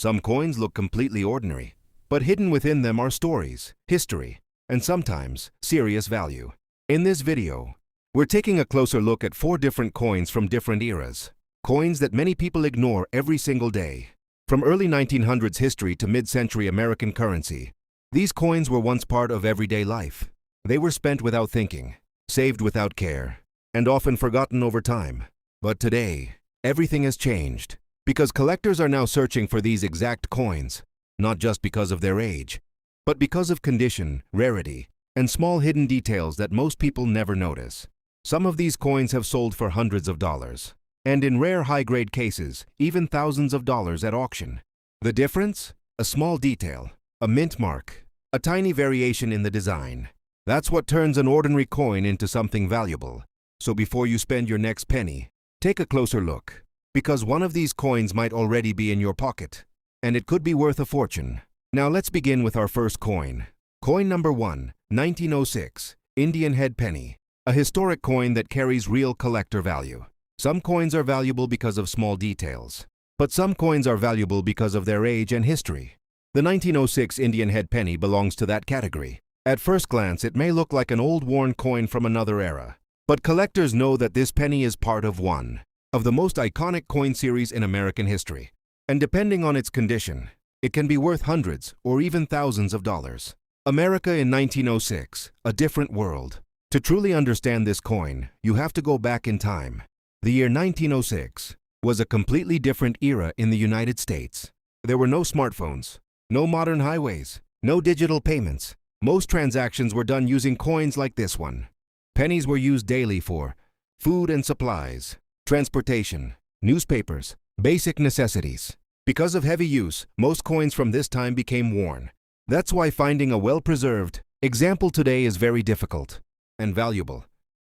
Some coins look completely ordinary, but hidden within them are stories, history, and sometimes serious value. In this video, we're taking a closer look at 4 different coins from different eras. Coins that many people ignore every single day. From early 1900s history to mid-century American currency, these coins were once part of everyday life. They were spent without thinking, saved without care, and often forgotten over time. But today, everything has changed, because collectors are now searching for these exact coins, not just because of their age, but because of condition, rarity, and small hidden details that most people never notice. Some of these coins have sold for hundreds of dollars, and in rare high-grade cases, even thousands of dollars at auction. The difference? A small detail, a mint mark, a tiny variation in the design. That's what turns an ordinary coin into something valuable. So before you spend your next penny, take a closer look, because one of these coins might already be in your pocket, and it could be worth a fortune. Now let's begin with our first coin. Coin number 1, 1906, Indian Head Penny, a historic coin that carries real collector value. Some coins are valuable because of small details, but some coins are valuable because of their age and history. The 1906 Indian Head Penny belongs to that category. At first glance, it may look like an old worn coin from another era, but collectors know that this penny is part of one of the most iconic coin series in American history. And depending on its condition, it can be worth hundreds or even thousands of dollars. America in 1906, a different world. To truly understand this coin, you have to go back in time. The year 1906 was a completely different era in the United States. There were no smartphones, no modern highways, no digital payments. Most transactions were done using coins like this one. Pennies were used daily for food and supplies, transportation, newspapers, basic necessities. Because of heavy use, most coins from this time became worn. That's why finding a well-preserved example today is very difficult and valuable.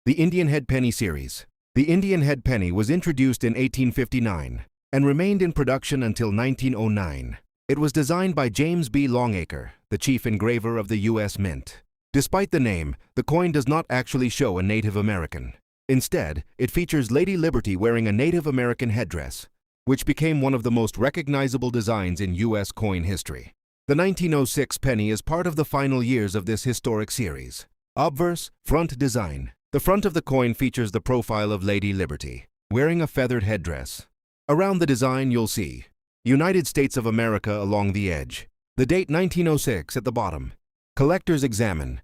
The Indian Head Penny series. The Indian Head Penny was introduced in 1859 and remained in production until 1909. It was designed by James B. Longacre, the chief engraver of the U.S. Mint. Despite the name, the coin does not actually show a Native American. Instead, it features Lady Liberty wearing a Native American headdress, which became one of the most recognizable designs in U.S. coin history. The 1906 penny is part of the final years of this historic series. Obverse, front design. The front of the coin features the profile of Lady Liberty, wearing a feathered headdress. Around the design you'll see United States of America along the edge. The date 1906 at the bottom. Collectors examine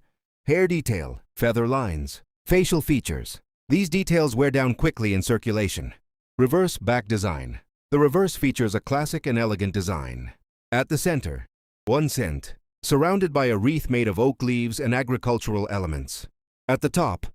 hair detail, feather lines, facial features. These details wear down quickly in circulation. Reverse back design. The reverse features a classic and elegant design. At the center, 1 cent, surrounded by a wreath made of oak leaves and agricultural elements. At the top,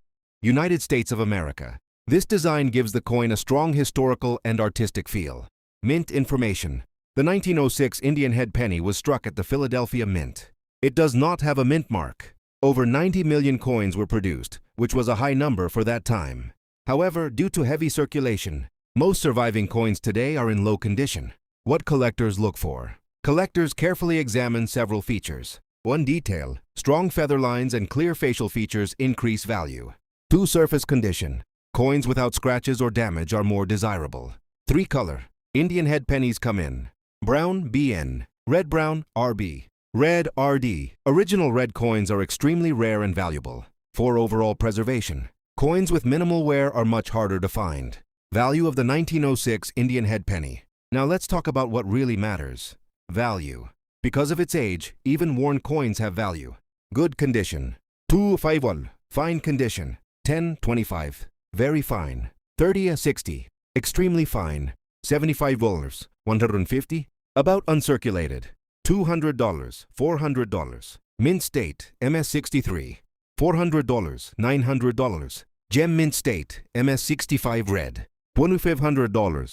United States of America. This design gives the coin a strong historical and artistic feel. Mint information. The 1906 Indian Head Penny was struck at the Philadelphia Mint. It does not have a mint mark. Over 90 million coins were produced, which was a high number for that time. However, due to heavy circulation, most surviving coins today are in low condition. What collectors look for? Collectors carefully examine several features. 1 detail, strong feather lines and clear facial features increase value. 2 surface condition. Coins without scratches or damage are more desirable. 3 color. Indian Head Pennies come in brown, BN, red-brown, RB, red, RD. Original red coins are extremely rare and valuable. 4 overall preservation. Coins with minimal wear are much harder to find. Value of the 1906 Indian Head Penny. Now let's talk about what really matters. Value. Because of its age, even worn coins have value. Good condition. 251. Fine condition. 10.25. Very fine. 30.60. Extremely fine. $75. 150. About uncirculated. $200. $400. Mint state. MS63. $400. $900. Gem mint state. MS65 red. $2,500.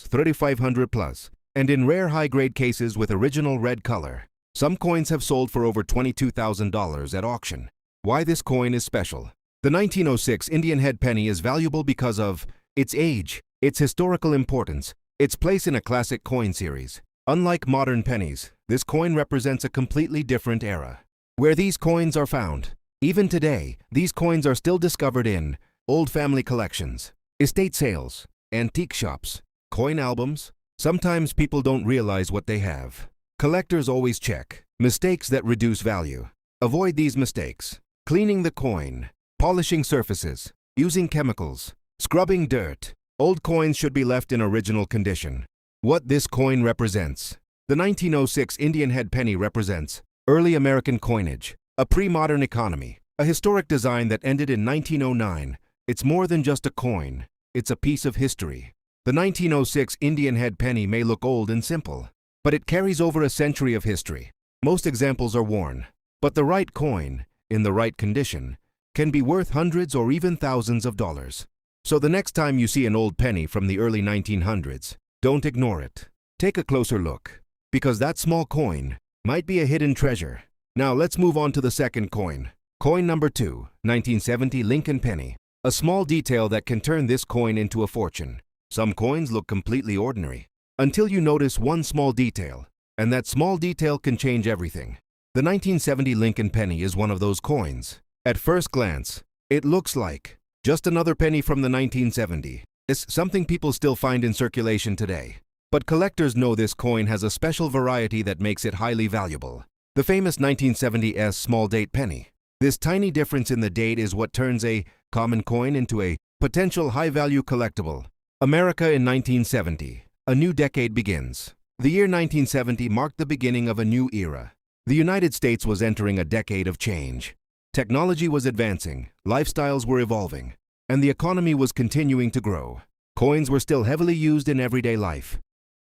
$3,500 plus. And in rare high-grade cases with original red color. Some coins have sold for over $22,000 at auction. Why this coin is special? The 1906 Indian Head Penny is valuable because of its age, its historical importance, its place in a classic coin series. Unlike modern pennies, this coin represents a completely different era. Where these coins are found. Even today, these coins are still discovered in old family collections, estate sales, antique shops, coin albums. Sometimes people don't realize what they have. Collectors always check mistakes that reduce value. Avoid these mistakes. Cleaning the coin, polishing surfaces, using chemicals, scrubbing dirt. Old coins should be left in original condition. What this coin represents. The 1906 Indian Head Penny represents early American coinage, a pre-modern economy, a historic design that ended in 1909. It's more than just a coin. It's a piece of history. The 1906 Indian Head Penny may look old and simple, but it carries over a century of history. Most examples are worn, but the right coin, in the right condition, can be worth hundreds or even thousands of dollars. So the next time you see an old penny from the early 1900s, don't ignore it. Take a closer look, because that small coin might be a hidden treasure. Now let's move on to the second coin. Coin number 2, 1970 Lincoln Penny. A small detail that can turn this coin into a fortune. Some coins look completely ordinary, until you notice one small detail, and that small detail can change everything. The 1970 Lincoln Penny is one of those coins. At first glance, it looks like just another penny from the 1970s. It's something people still find in circulation today. But collectors know this coin has a special variety that makes it highly valuable. The famous 1970s small date penny. This tiny difference in the date is what turns a common coin into a potential high-value collectible. America in 1970. A new decade begins. The year 1970 marked the beginning of a new era. The United States was entering a decade of change. Technology was advancing, lifestyles were evolving, and the economy was continuing to grow. Coins were still heavily used in everyday life.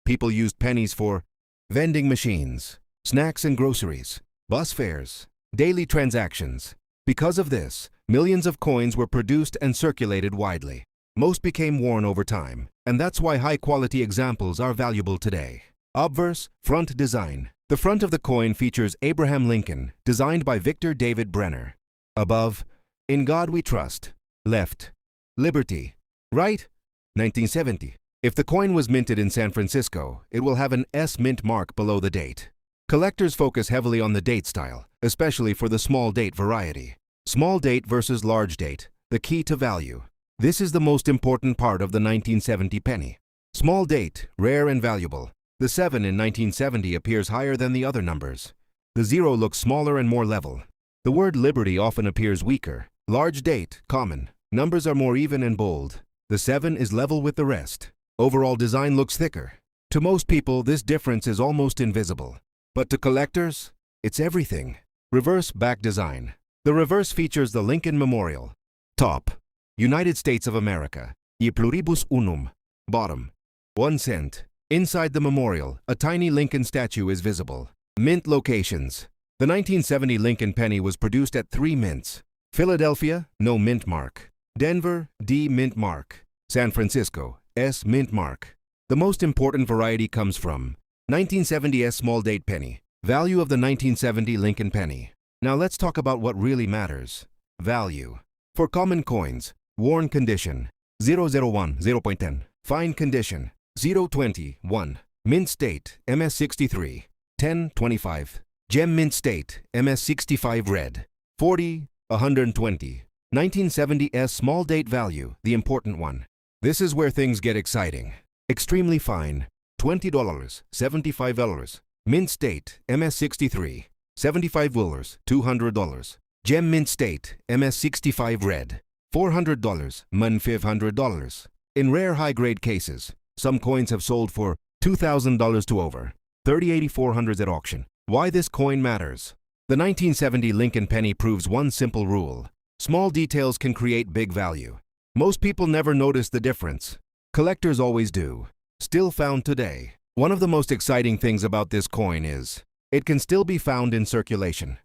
People used pennies for vending machines, snacks and groceries, bus fares, daily transactions. Because of this, millions of coins were produced and circulated widely. Most became worn over time, and that's why high-quality examples are valuable today. Obverse, front design. The front of the coin features Abraham Lincoln, designed by Victor David Brenner. Above, In God We Trust. Left, Liberty. Right, 1970. If the coin was minted in San Francisco, it will have an S mint mark below the date. Collectors focus heavily on the date style, especially for the small date variety. Small date versus large date, the key to value. This is the most important part of the 1970 penny. Small date, rare and valuable. The 7 in 1970 appears higher than the other numbers. The 0 looks smaller and more level. The word liberty often appears weaker. Large date, common. Numbers are more even and bold. The 7 is level with the rest. Overall design looks thicker. To most people, this difference is almost invisible. But to collectors, it's everything. Reverse back design. The reverse features the Lincoln Memorial. Top, United States of America. E pluribus unum. Bottom, 1 cent. Inside the memorial, a tiny Lincoln statue is visible. Mint locations. The 1970 Lincoln penny was produced at 3 mints. Philadelphia, no mint mark. Denver, D mint mark. San Francisco, S mint mark. The most important variety comes from 1970s small date penny. Value of the 1970 Lincoln penny. Now let's talk about what really matters. Value. For common coins, worn condition, 001, 0.10. Fine condition, 020, 1. Mint state, MS63, 10, 25. Gem mint state, MS65 red, 40, 120. 1970s small date value, the important one. This is where things get exciting. Extremely fine, $20, $75. Mint state, MS63, $75, $200. Gem mint state, MS65 red, $400, man $500. In rare high-grade cases, some coins have sold for $2,000 to over $3,400 at auction. Why this coin matters? The 1970 Lincoln penny proves one simple rule. Small details can create big value. Most people never notice the difference. Collectors always do. Still found today. One of the most exciting things about this coin is it can still be found in circulation.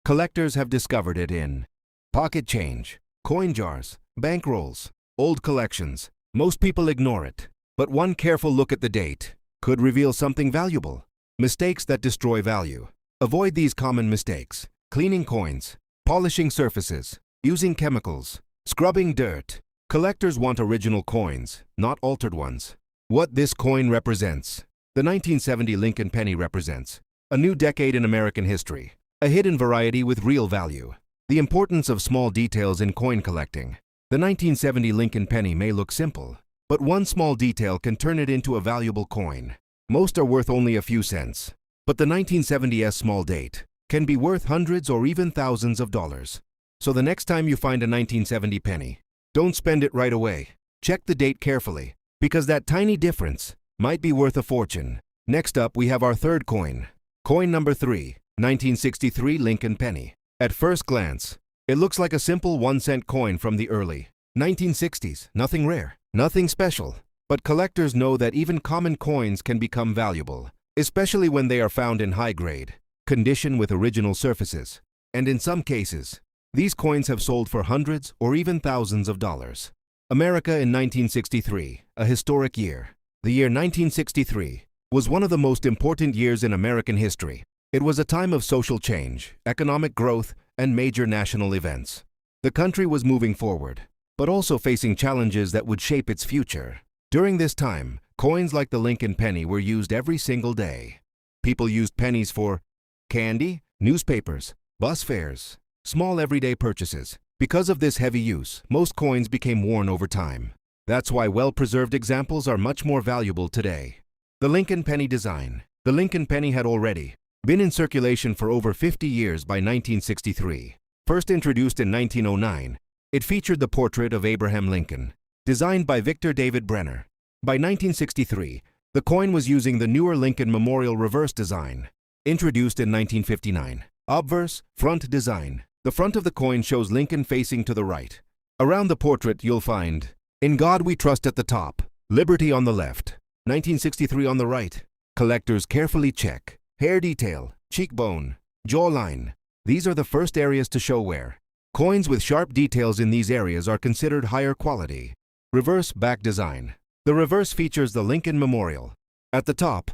Collectors have discovered it in pocket change, coin jars, bank rolls, old collections. Most people ignore it. But one careful look at the date could reveal something valuable. Mistakes that destroy value. Avoid these common mistakes. Cleaning coins, polishing surfaces, using chemicals, scrubbing dirt. Collectors want original coins, not altered ones. What this coin represents. The 1970 Lincoln penny represents a new decade in American history, a hidden variety with real value. The importance of small details in coin collecting. The 1970 Lincoln penny may look simple, but one small detail can turn it into a valuable coin. Most are worth only a few cents. But the 1970s small date can be worth hundreds or even thousands of dollars. So the next time you find a 1970 penny, don't spend it right away. Check the date carefully, because that tiny difference might be worth a fortune. Next up, we have our third coin. Coin number 3, 1963 Lincoln Penny. At first glance, it looks like a simple 1-cent coin from the early 1960s. Nothing rare, nothing special. But collectors know that even common coins can become valuable, especially when they are found in high-grade condition with original surfaces. And in some cases, these coins have sold for hundreds or even thousands of dollars. America in 1963, a historic year. The year 1963 was one of the most important years in American history. It was a time of social change, economic growth, and major national events. The country was moving forward, but also facing challenges that would shape its future. During this time, coins like the Lincoln penny were used every single day. People used pennies for candy, newspapers, bus fares, small everyday purchases. Because of this heavy use, most coins became worn over time. That's why well-preserved examples are much more valuable today. The Lincoln penny design. The Lincoln penny had already been in circulation for over 50 years by 1963. First introduced in 1909, it featured the portrait of Abraham Lincoln, designed by Victor David Brenner. By 1963, the coin was using the newer Lincoln Memorial reverse design, introduced in 1959. Obverse, front design. The front of the coin shows Lincoln facing to the right. Around the portrait you'll find, "In God We Trust" at the top, "Liberty" on the left, 1963 on the right. Collectors carefully check hair detail, cheekbone, jawline. These are the first areas to show wear. Coins with sharp details in these areas are considered higher quality. Reverse back design. The reverse features the Lincoln Memorial. At the top,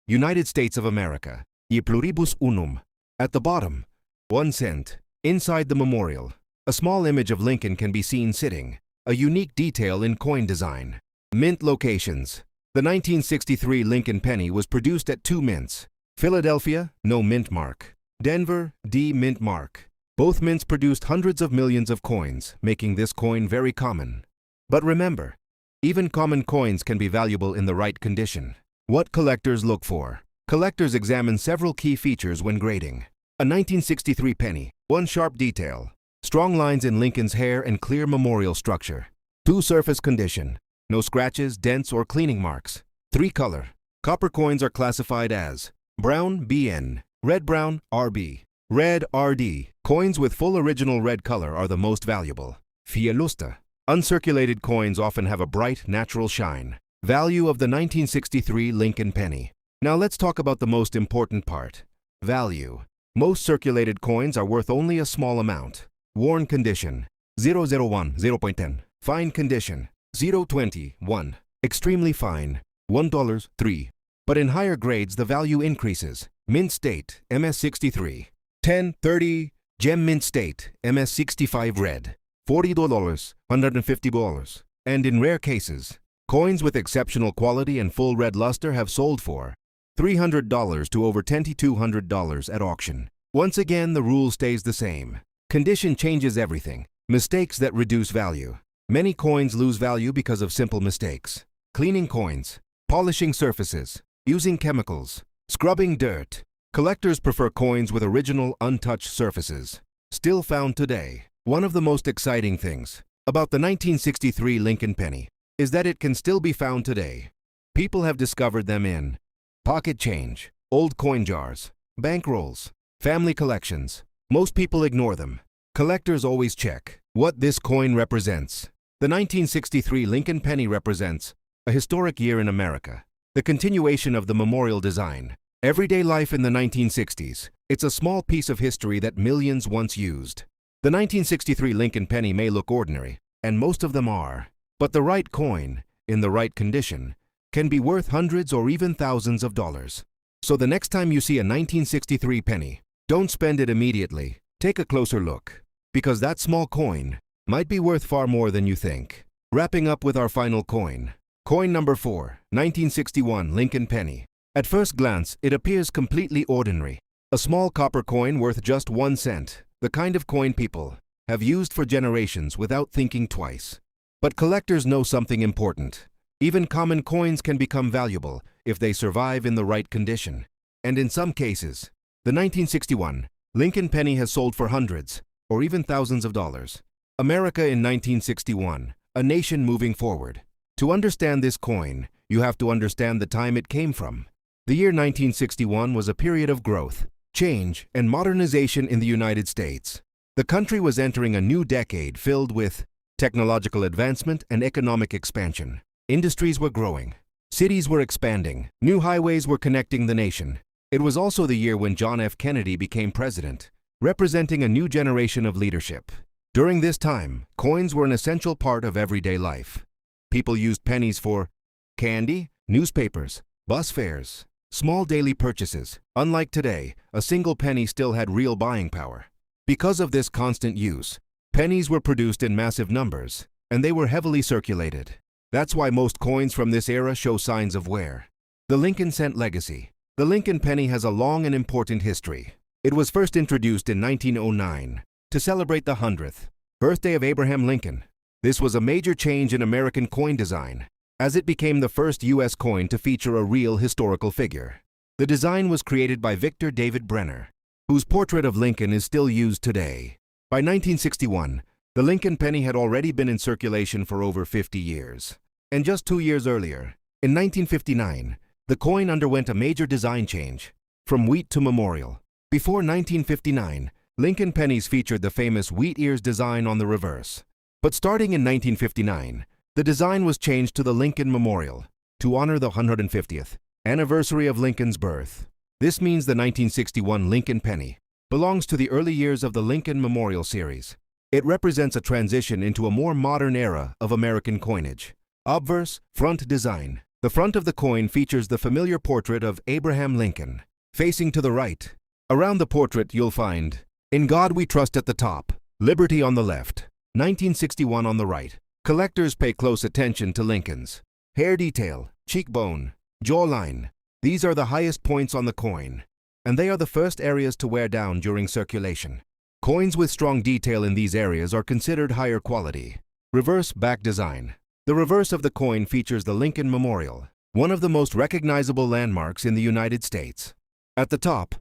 United States of America, E pluribus unum. At the bottom, 1 cent. Inside the memorial, a small image of Lincoln can be seen sitting, a unique detail in coin design. Mint locations. The 1963 Lincoln penny was produced at 2 mints. Philadelphia, no mint mark. Denver, D mint mark. Both mints produced hundreds of millions of coins, making this coin very common. But remember, even common coins can be valuable in the right condition. What collectors look for. Collectors examine several key features when grading. A 1963 penny. 1 sharp detail. Strong lines in Lincoln's hair and clear memorial structure. 2 surface condition. No scratches, dents, or cleaning marks. 3 color. Copper coins are classified as brown, BN, red-brown, RB, red, RD. Coins with full original red color are the most valuable. Fielusta. Uncirculated coins often have a bright, natural shine. Value of the 1963 Lincoln penny. Now let's talk about the most important part. Value. Most circulated coins are worth only a small amount. Worn condition, 001, 0.10. Fine condition, 0.20, 1. Extremely fine, $1, 3. But in higher grades, the value increases. Mint state, MS63. 10, 30. Gem mint state, MS65 red. $40, $150. And in rare cases, coins with exceptional quality and full red luster have sold for $300 to over $2,200 at auction. Once again, the rule stays the same. Condition changes everything. Mistakes that reduce value. Many coins lose value because of simple mistakes. Cleaning coins, polishing surfaces, using chemicals, scrubbing dirt. Collectors prefer coins with original, untouched surfaces. Still found today. One of the most exciting things about the 1963 Lincoln penny is that it can still be found today. People have discovered them in pocket change, old coin jars, bankrolls, family collections. Most people ignore them. Collectors always check what this coin represents. The 1963 Lincoln penny represents a historic year in America, the continuation of the memorial design. Everyday life in the 1960s. It's a small piece of history that millions once used. The 1963 Lincoln penny may look ordinary, and most of them are, but the right coin, in the right condition, can be worth hundreds or even thousands of dollars. So the next time you see a 1963 penny, don't spend it immediately. Take a closer look, because that small coin might be worth far more than you think. Wrapping up with our final coin. Coin number 4, 1961 Lincoln penny. At first glance, it appears completely ordinary. A small copper coin worth just 1 cent, the kind of coin people have used for generations without thinking twice. But collectors know something important. Even common coins can become valuable if they survive in the right condition. And in some cases, the 1961 Lincoln penny has sold for hundreds or even thousands of dollars. America in 1961, a nation moving forward. To understand this coin, you have to understand the time it came from. The year 1961 was a period of growth, change, and modernization in the United States. The country was entering a new decade filled with technological advancement and economic expansion. Industries were growing. Cities were expanding. New highways were connecting the nation. It was also the year when John F. Kennedy became president, representing a new generation of leadership. During this time, coins were an essential part of everyday life. People used pennies for candy, newspapers, bus fares, small daily purchases. Unlike today, a single penny still had real buying power. Because of this constant use, pennies were produced in massive numbers, and they were heavily circulated. That's why most coins from this era show signs of wear. The Lincoln cent legacy. The Lincoln penny has a long and important history. It was first introduced in 1909 to celebrate the 100th birthday of Abraham Lincoln. This was a major change in American coin design, as it became the first U.S. coin to feature a real historical figure. The design was created by Victor David Brenner, whose portrait of Lincoln is still used today. By 1961, the Lincoln penny had already been in circulation for over 50 years. And just 2 years earlier, in 1959, the coin underwent a major design change, from wheat to memorial. Before 1959, Lincoln pennies featured the famous wheat ears design on the reverse. But starting in 1959, the design was changed to the Lincoln Memorial to honor the 150th anniversary of Lincoln's birth. This means the 1961 Lincoln penny belongs to the early years of the Lincoln Memorial series. It represents a transition into a more modern era of American coinage. Obverse, front design. The front of the coin features the familiar portrait of Abraham Lincoln, facing to the right. Around the portrait you'll find, "In God We Trust" at the top, "Liberty" on the left, 1961 on the right. Collectors pay close attention to Lincoln's hair detail, cheekbone, jawline. These are the highest points on the coin, and they are the first areas to wear down during circulation. Coins with strong detail in these areas are considered higher quality. Reverse back design. The reverse of the coin features the Lincoln Memorial, one of the most recognizable landmarks in the United States. At the top,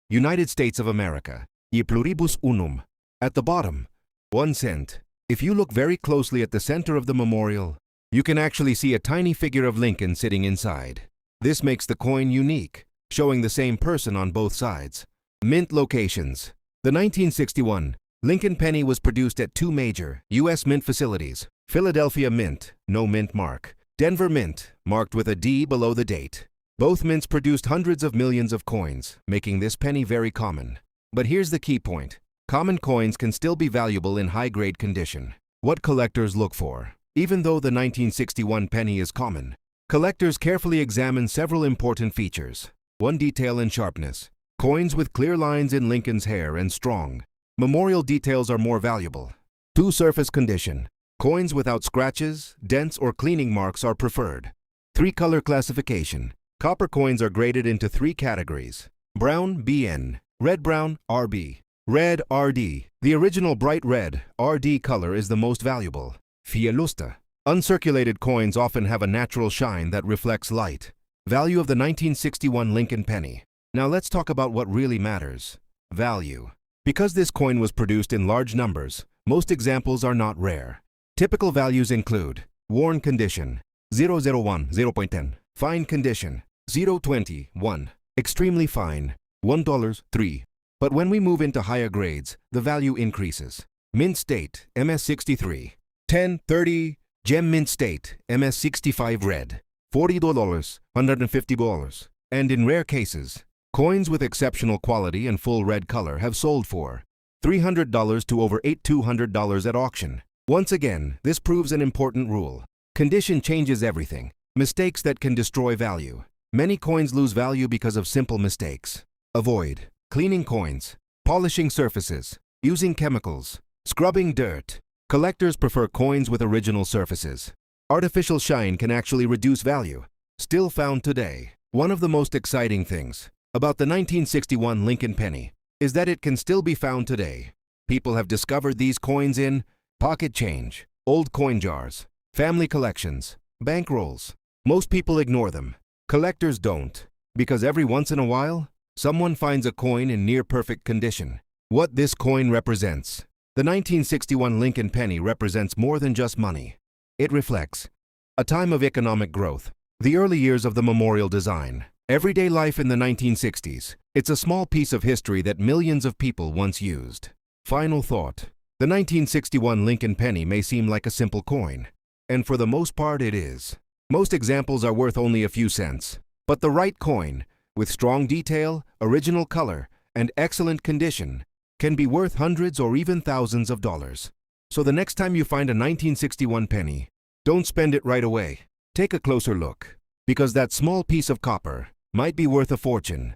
United States of America, e pluribus unum. At the bottom, 1 cent. If you look very closely at the center of the memorial, you can actually see a tiny figure of Lincoln sitting inside. This makes the coin unique, showing the same person on both sides. Mint locations. The 1961 Lincoln penny was produced at 2 major U.S. mint facilities. Philadelphia Mint, no mint mark. Denver Mint, marked with a D below the date. Both mints produced hundreds of millions of coins, making this penny very common. But here's the key point. Common coins can still be valuable in high-grade condition. What collectors look for. Even though the 1961 penny is common, collectors carefully examine several important features. 1. Detail and sharpness. Coins with clear lines in Lincoln's hair and strong memorial details are more valuable. 2. Surface condition. Coins without scratches, dents, or cleaning marks are preferred. 3. Color classification. Copper coins are graded into 3 categories. Brown, BN. Red-brown, RB. Red, RD. The original bright red, RD color is the most valuable. Fielusta. Uncirculated coins often have a natural shine that reflects light. Value of the 1961 Lincoln penny. Now let's talk about what really matters. Value. Because this coin was produced in large numbers, most examples are not rare. Typical values include worn condition, 001, 0.10, fine condition, 0.20, 1, extremely fine, $1, 3. But when we move into higher grades, the value increases. Mint state, MS63, 10, 30, gem mint state, MS65 red, $40, $150. And in rare cases, coins with exceptional quality and full red color have sold for $300 to over $200 at auction. Once again, this proves an important rule. Condition changes everything. Mistakes that can destroy value. Many coins lose value because of simple mistakes. Avoid cleaning coins, polishing surfaces, using chemicals, scrubbing dirt. Collectors prefer coins with original surfaces. Artificial shine can actually reduce value. Still found today. One of the most exciting things about the 1961 Lincoln penny is that it can still be found today. People have discovered these coins in pocket change, old coin jars, family collections, bank rolls. Most people ignore them. Collectors don't, because every once in a while, Someone finds a coin in near-perfect condition. What this coin represents. The 1961 Lincoln penny represents more than just money. It reflects a time of economic growth, the early years of the memorial design, everyday life in the 1960s. It's a small piece of history that millions of people once used. Final thought. The 1961 Lincoln penny may seem like a simple coin, and for the most part it is. Most examples are worth only a few cents, but the right coin, with strong detail, original color, and excellent condition, can be worth hundreds or even thousands of dollars. So the next time you find a 1961 penny, don't spend it right away. Take a closer look, because that small piece of copper might be worth a fortune.